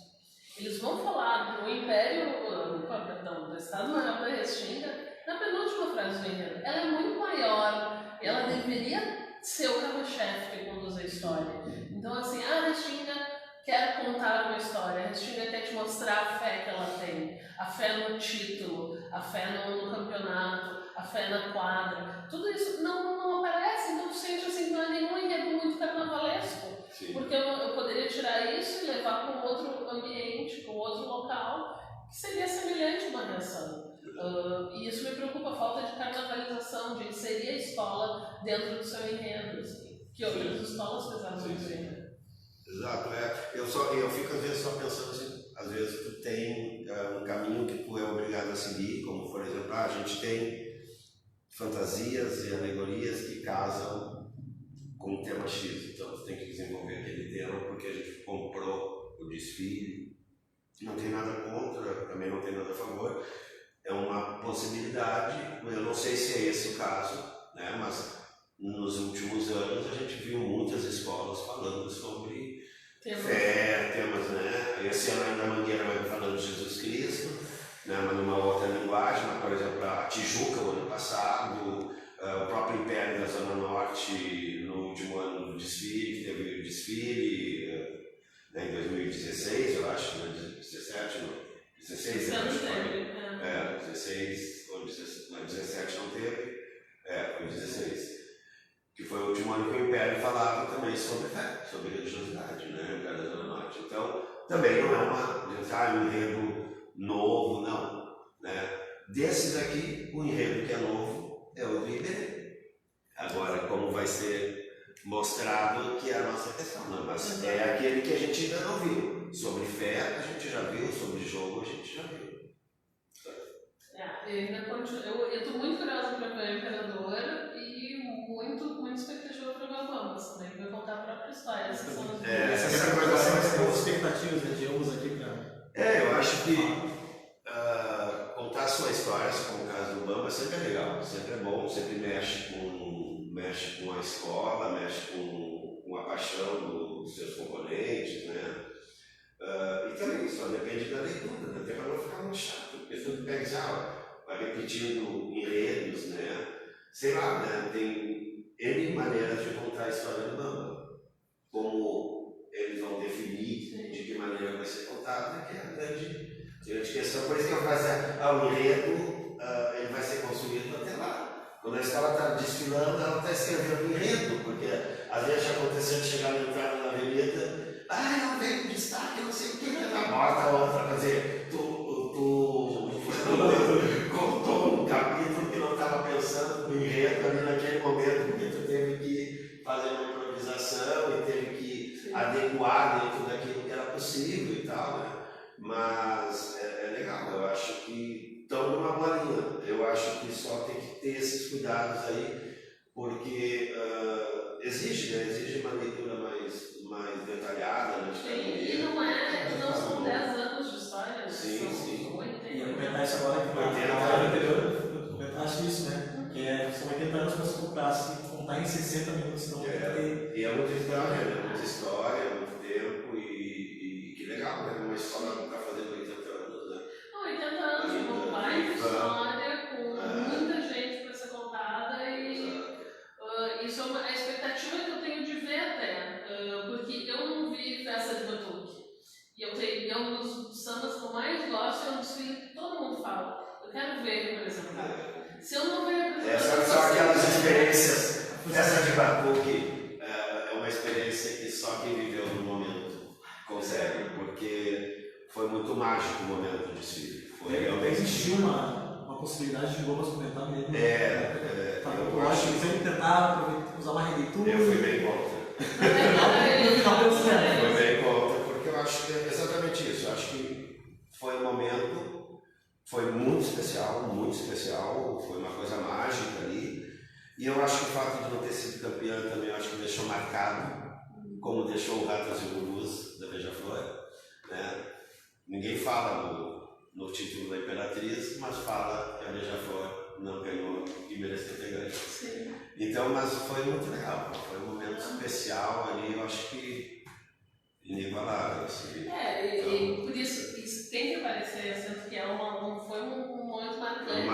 Eles vão falar do do Estado-Maior da Restinga na penúltima frase do enredo. Ela é muito maior, ela deveria ser o carro-chefe que conduz a história. Então assim, a Restinga quer contar uma história, a Restinga quer te mostrar a fé que ela tem, a fé no título, a fé no campeonato, a fé na quadra, tudo isso não aparece, então tu sente assim, não é nenhum enredo muito carnavalesco. Sim. Porque eu poderia tirar isso e levar para um outro ambiente, para um outro local, que seria semelhante a uma reação. E isso me preocupa, a falta de carnavalização, de inserir a escola dentro do seu enredo, assim, que outras escolas fizeram muito bem. Exato, eu fico às vezes só pensando assim, às vezes tu tem um caminho que tu é obrigado a seguir, como por exemplo, a gente tem fantasias e alegorias que casam com o tema X, então tu tem que desenvolver aquele tema porque a gente comprou o desfile, não tem nada contra, também não tem nada a favor, é uma possibilidade, eu não sei se é esse o caso, né, mas nos últimos anos a gente viu muitas escolas falando sobre fé, temas, né? Esse ano ainda a Mangueira vai falando de Jesus Cristo, né? Mas numa outra linguagem, mas, por exemplo, a Tijuca, o ano passado, o próprio Império da Zona Norte, no último ano do desfile, que teve o desfile, né, em 2016, eu acho, né? 17, não? 16, eu acho que foi. 16, ou 17 não teve, foi 16. Que foi o último ano que o Império falava também sobre fé, sobre religiosidade, né, o Império da Zona Norte. Então, também não é um enredo novo, não. Né? Desses aqui, o enredo que é novo é o do Iberê. vai ser mostrado que é a nossa questão, né? Mas é aquele que a gente ainda não viu. Sobre fé a gente já viu, sobre jogo a gente já viu. Eu ainda continuo. Eu estou muito curiosa para ver a Imperadora e muita expectativa para ver o Bambas também, para contar a própria história. Essas são as Essa coisa assim, as expectativas de ambos aqui para. eu acho que contar sua história, como o caso do Bamba, sempre é legal, sempre é bom, sempre mexe com a escola, mexe com a paixão dos seus componentes, né? E também só depende da leitura, né? Até para não ficar muito chato, porque tudo pega vai repetindo enredos, né? Sei lá, né? Tem N maneiras de contar a história do Bamba. Como eles vão definir de que maneira vai ser contada, que é a grande questão. Por isso que eu faço o enredo, ele vai ser construído até lá. Quando a escola está desfilando, ela está escrevendo um enredo, porque às vezes já aconteceu de chegar na entrada na avenida, ela veio com destaque, não sei o que, na morta a outra, quer dizer, tu contou um capítulo que não estava pensando no enredo ali naquele momento, porque tu teve que fazer uma improvisação e teve que adequar dentro daquilo que era possível e tal, né? Mas é legal, eu acho que estão numa boa linha. Eu acho que só tem que ter esses cuidados aí, porque exige uma leitura mais detalhada, né? E não são 10 anos de história, são 80. E comentar isso agora que na hora anterior, comentaste isso, né? Que são 80 anos para se contar em 60 minutos, então tem que ter. E é muita história, né? Muita história, muito tempo e que legal, né? Uma escola que está fazendo 80 anos, né? 80 anos de uma baita história, com muita gente para ser contada isso é a expectativa que eu tenho de ver até, porque eu não vi festa de batuque. E é um dos sambas que eu mais gosto, é um desfile que todo mundo fala. Eu quero ver representado. Se eu não ver representado. Essas são aquelas experiências. Festa de batuque é uma experiência que só quem viveu no momento consegue, porque foi muito mágico o momento do desfile. Existiu uma possibilidade de Bombas comentar mesmo. Eu acho que sempre tentar usar uma releitura. Eu fui bem contra. Foi bem contra, porque eu acho que é exatamente isso. Eu acho que foi um momento, foi muito especial, foi uma coisa mágica ali. E eu acho que o fato de não ter sido campeã também, eu acho que deixou marcado, como deixou o Ratas e Gurus da Beija-Flor, né? Ninguém fala no título da Imperatriz, mas fala que a Beija-Flor não ganhou e mereceu ter ganho. Sim. Então, mas foi muito legal, foi um momento especial ali, eu acho que inigualável. Assim. E por isso tem que aparecer, sendo que foi um momento marcante.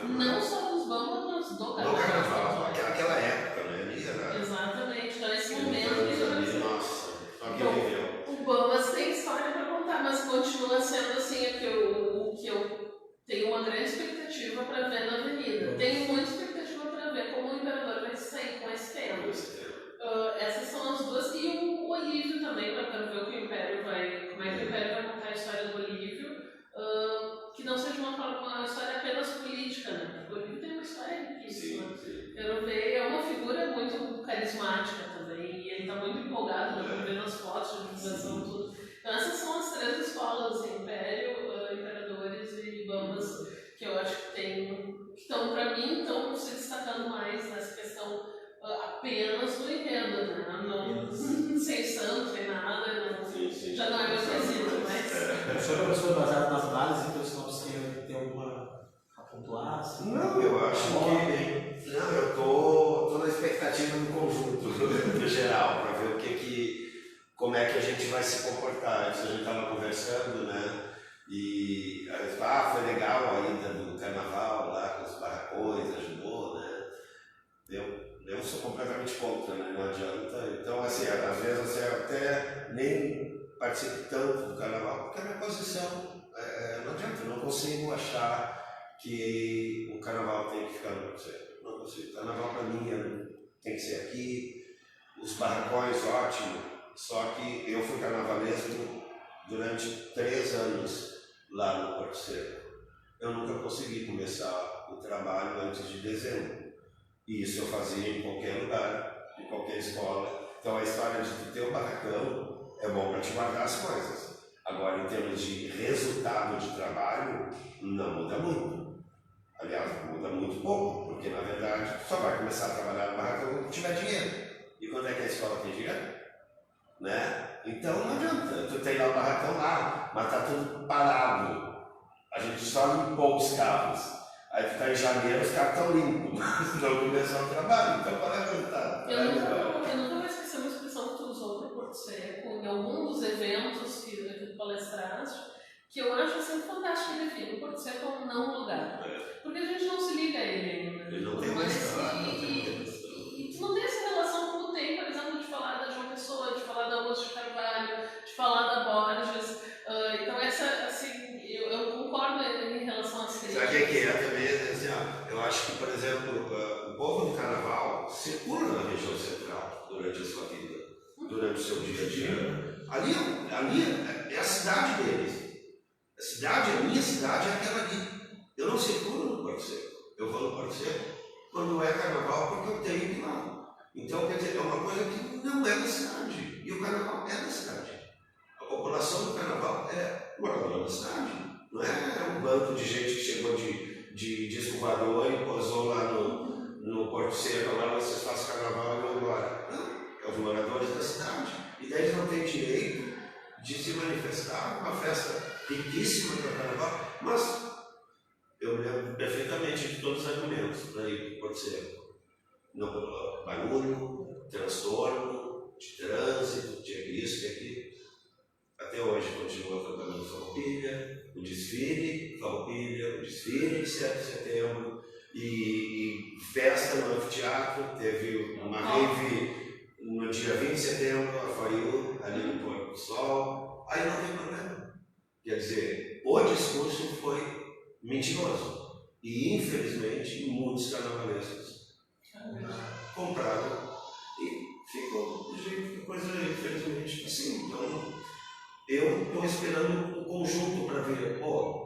Não só dos Bambas, mas do Carnaval. Aquela época, né? Ali era... Exatamente, então esse momento ali, nossa, só que viveu. O Bambas tem história para contar, mas continua sendo assim o que eu tenho uma grande expectativa para ver na Avenida. Tenho muita expectativa para ver como o Imperador vai sair com esse tema. Essas são as duas. E o Olívio também, para ver como é que o Império vai contar a história do Olívio. Que não seja uma história apenas política, né? Porque o Olívio tem uma história riquíssima. Quero ver, é uma figura muito carismática também. E ele está muito empolgado, né? Vendo as fotos de divulgação e tudo. Então essas são as 3 escolas, Império, Imperadores e Bambas, que eu acho que estão, para mim, estão se destacando mais nessa questão apenas do enredo, né? Não, sem santo, sem nada, já não é meu quesito, mas... O senhor é professor baseado nas bases, então senão você tem alguma a pontuar? Assim? Não, eu acho que... Não, eu tô na expectativa do conjunto, no geral, para ver como é que a gente vai se comportar. Antes a gente estava conversando, né? E foi legal a ida do carnaval lá com os barracões, ajudou, né? Eu sou completamente contra, né? Não adianta. Então, assim, às vezes você até nem participa tanto do carnaval, porque a minha posição não adianta. Eu não consigo achar que o carnaval tem que ficar no parceiro. Não consigo. O carnaval para mim tem que ser aqui. Os barracões, ótimo. Só que eu fui carnavalesco durante 3 anos lá no Porto Seco. Eu nunca consegui começar o trabalho antes de dezembro. E isso eu fazia em qualquer lugar, em qualquer escola. Então a história de tu ter um barracão é bom para te guardar as coisas. Agora, em termos de resultado de trabalho, não muda muito. Aliás, muda muito pouco, porque na verdade tu só vai começar a trabalhar no barracão quando tiver dinheiro. E quando é que a escola tem dinheiro? Né? Então não adianta, tu tem lá o barracão lá, mas tá tudo parado. A gente só limpou os carros. Aí tu tá em janeiro, os carros estão limpos, não começou o trabalho, então para aguentar. Eu nunca vou esquecer uma expressão que tu usou para Porto Seco, em algum dos eventos que tu palestraste, que eu acho assim fantástico que define o Porto Seco como não lugar. Porque a gente não se liga a ele ainda. Ele não tem mais E tu não tem essa relação como tem, por exemplo, de falar da João Pessoa, de falar da Augusto de Carvalho, de falar da Borges. Então essa, assim, eu concordo em relação às críticas. Sabe o que é também? Assim, ó, eu acho que, por exemplo, o povo do carnaval circula na região central durante a sua vida, durante o seu dia a dia. Ali é a cidade deles. A minha cidade é aquela ali. Eu não circulo no Porto Seco. Eu vou no Porto Seco quando é carnaval porque eu tenho que ir lá. Então, quer dizer, é uma coisa que não é da cidade. E o carnaval é da cidade. A população do carnaval é moradora da cidade. Não é um bando de gente que chegou de disco voador e posou lá no Porto Seco, lá vocês fazem carnaval e vão embora. Não, é os moradores da cidade. E daí eles não têm direito de se manifestar, uma festa riquíssima para o carnaval, mas eu me lembro perfeitamente de todos os argumentos para ir para Porto Seco. Barulho, transtorno, de trânsito, tinha isso, tinha aquilo. Até hoje continua trabalhando Farroupilha, o desfile de 7 de setembro, e festa no anfiteatro, teve uma rave no dia 20 de setembro, a Faiú, ali no Porto do Sol, aí não tem problema. Quer dizer, o discurso foi mentiroso. E infelizmente muitos carnavalescos compraram e ficou do jeito que a coisa é, infelizmente, assim. Então, eu estou esperando o conjunto para ver,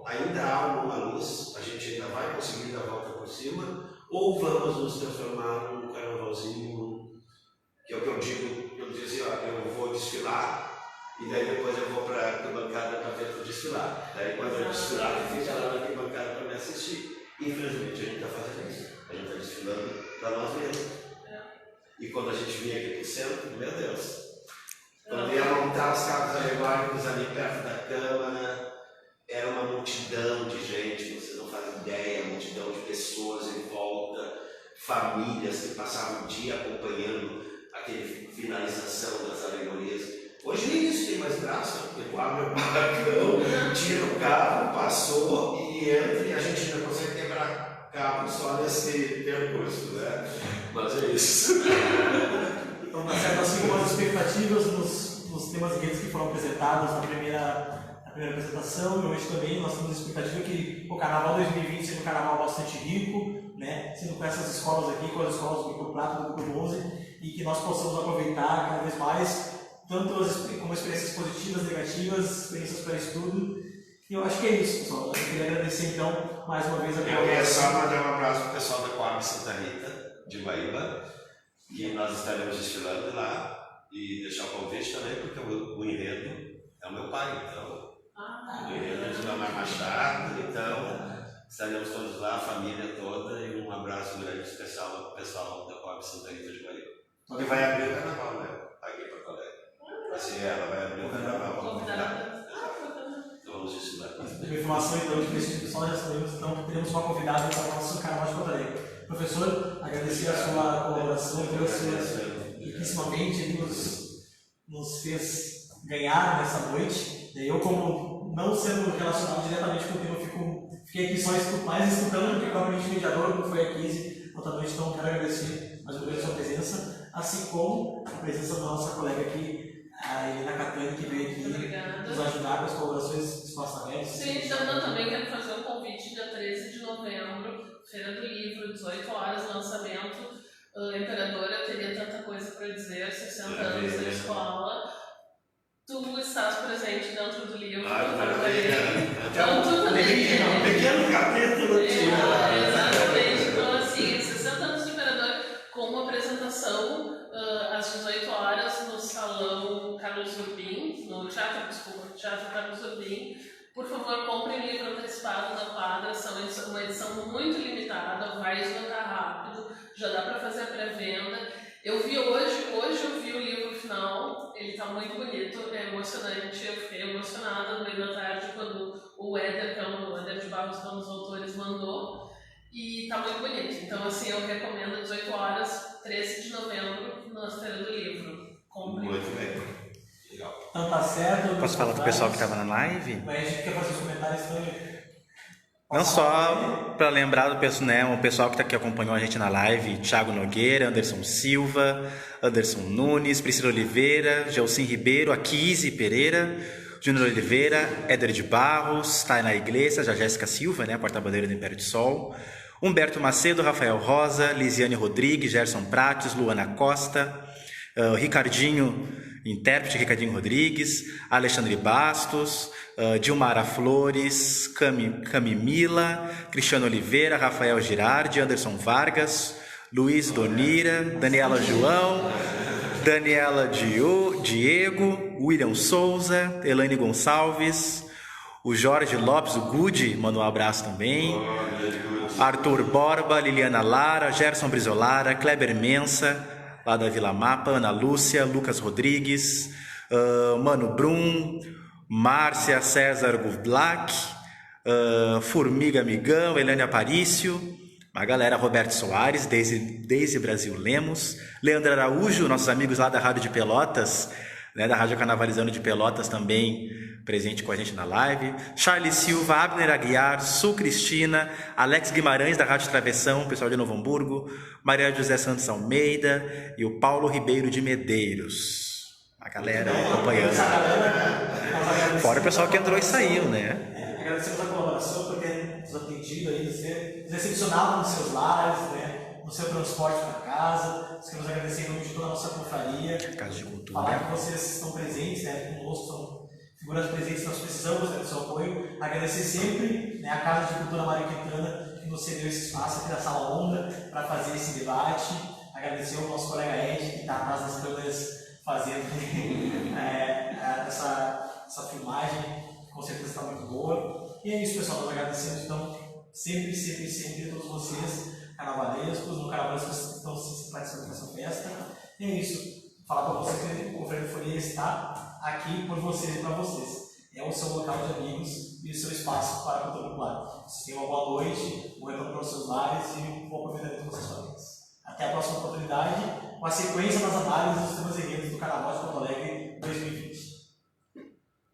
ainda há uma luz, a gente ainda vai conseguir dar a volta por cima, ou vamos nos transformar num carnavalzinho, que é o que eu digo, eu dizia, eu vou desfilar, e daí depois eu vou para a arquibancada para ver tu desfilar. Daí quando eu desfilar, eu fico lá na arquibancada para me assistir. Infelizmente a gente está fazendo isso, a gente está desfilando para nós mesmos. E quando a gente vinha aqui para o centro, meu Deus, quando ia montar os carros alegóricos ali perto da Câmara, era uma multidão de gente, vocês não fazem ideia, multidão de pessoas em volta, famílias que passavam o dia acompanhando aquele finalização das alegorias. Hoje nem isso tem mais graça, porque tu abre o barracão, tira o carro, passou e entra, e a gente ainda consegue quebrar carro só nesse percurso, né? Mas é isso. Então, tá certo, assim como as expectativas nos temas enredos que foram apresentados na primeira apresentação, e hoje também nós temos a expectativa que o Carnaval 2020 seja um carnaval bastante rico, né? Sendo com essas escolas aqui, com as escolas do Grupo Prato, do Grupo 11, e que nós possamos aproveitar cada vez mais, tanto como experiências positivas, negativas, experiências para estudo. E eu acho que é isso, pessoal. Eu queria agradecer então mais uma vez a Eu queria só mandar um abraço para o pessoal da Coab Santa Rita, de Guaíba, que nós estaremos desfilando lá, e deixar o convite também, porque o enredo é o meu pai, então. O enredo é de Leonardo Machado, então estaremos todos lá, a família toda, e um abraço grande especial para o pessoal da Coab Santa Rita de Guaíba. Que vai abrir o carnaval, né? Aqui para o colégio. Assim, ela vai abrir o carnaval. Então vamos desfilar. Uma informação então de prestígio pessoal, já sabemos então que teremos uma convidada para o nosso Carnaval de Porto Alegre. Professor, agradecer a sua colaboração, que você riquissimamente nos fez ganhar nessa noite. Eu, como não sendo relacionado diretamente com o tema, fiquei aqui só mais escutando do que propriamente mediador, como foi a 15 outra noite. Então, quero agradecer mais uma vez a sua presença, assim como a presença da nossa colega aqui, a Helena Catani, que veio aqui nos ajudar com as colaborações do Espaço Aberto. Sim, então eu também quero fazer um convite dia 13 de novembro, Feira do Livro, 18 horas, lançamento. Imperadora, teria tanta coisa para dizer, 60 anos da escola. Tu estás presente dentro do livro. Então tu também. Pequeno capítulo tinha. Exatamente. Então, assim, 60 anos do Imperador. participado na quadra, são uma edição muito limitada, vai esgotar rápido, já dá para fazer a pré-venda. Eu vi hoje eu vi o livro final, ele está muito bonito, é emocionante, eu fiquei emocionada no meio da tarde quando o Éder, que é o Éder de Barros, que é um dos autores, mandou, e está muito bonito. Então, assim, eu recomendo 18 horas, 13 de novembro, na Feira do Livro. Compre. Muito bem. Legal. Então tá certo. Posso falar do pessoal que estava na live? Mas a gente quer fazer os comentários também. Não só para lembrar do pessoal, né, o pessoal que acompanhou a gente na live, Thiago Nogueira, Anderson Silva, Anderson Nunes, Priscila Oliveira, Gelsim Ribeiro, Akise Pereira, Júnior Oliveira, Éder de Barros, Tainá Iglesias, a Jéssica Silva, né, porta-bandeira do Império do Sol, Humberto Macedo, Rafael Rosa, Lisiane Rodrigues, Gerson Prates, Luana Costa, Ricardinho, intérprete Ricardinho Rodrigues, Alexandre Bastos, Dilmara Flores, Camimila, Cristiano Oliveira, Rafael Girardi, Anderson Vargas, Luiz Donira, Daniela João, Daniela Diego, William Souza, Elaine Gonçalves, o Jorge Lopes, o Gudi, manda um abraço também, Arthur Borba, Liliana Lara, Gerson Brizolara, Kleber Mensa, lá da Vila Mapa, Ana Lúcia, Lucas Rodrigues, Mano Brum, Márcia César Gublack, Formiga Amigão, Eliane Aparício, a galera, Roberto Soares, Deise Brasil Lemos, Leandro Araújo, nossos amigos lá da Rádio de Pelotas, né, da Rádio Carnavalizando de Pelotas também presente com a gente na live, Charles Silva, Abner Aguiar, Sul Cristina, Alex Guimarães da Rádio Travessão, pessoal de Novo Hamburgo, Maria José Santos Almeida e o Paulo Ribeiro de Medeiros. A galera acompanhando. Fora o pessoal que entrou e saiu, né? Agradecemos a colaboração por ter nos atendido aí, nos recepcionado nos seus lares, né? No seu transporte para casa. Nós queremos agradecer em nome de toda a nossa confraria. Casa de Cultura. Falar que vocês estão presentes, né? Conosco, são figuras presentes, nós precisamos, né, do seu apoio. Agradecer sempre, né, a Casa de Cultura Mário Quintana, que nos cedeu esse espaço aqui da Sala Onda para fazer esse debate. Agradecer ao nosso colega Ed, que está atrás das câmeras fazendo essa filmagem, que com certeza está muito boa. E é isso, pessoal, nós agradecemos então sempre a todos vocês, carnavalescos, no carnavalesco que estão participando dessa festa. E é isso. Falar para vocês que o Confraria Folia está aqui por vocês e para vocês. É o seu local de amigos e o seu espaço para a cultura popular. Vocês tenham uma boa noite, um retorno para os seus lares e um bom aproveitamento das suas famílias. Até a próxima oportunidade, com a sequência das análises dos temas enredos do Carnaval de Porto Alegre 2020.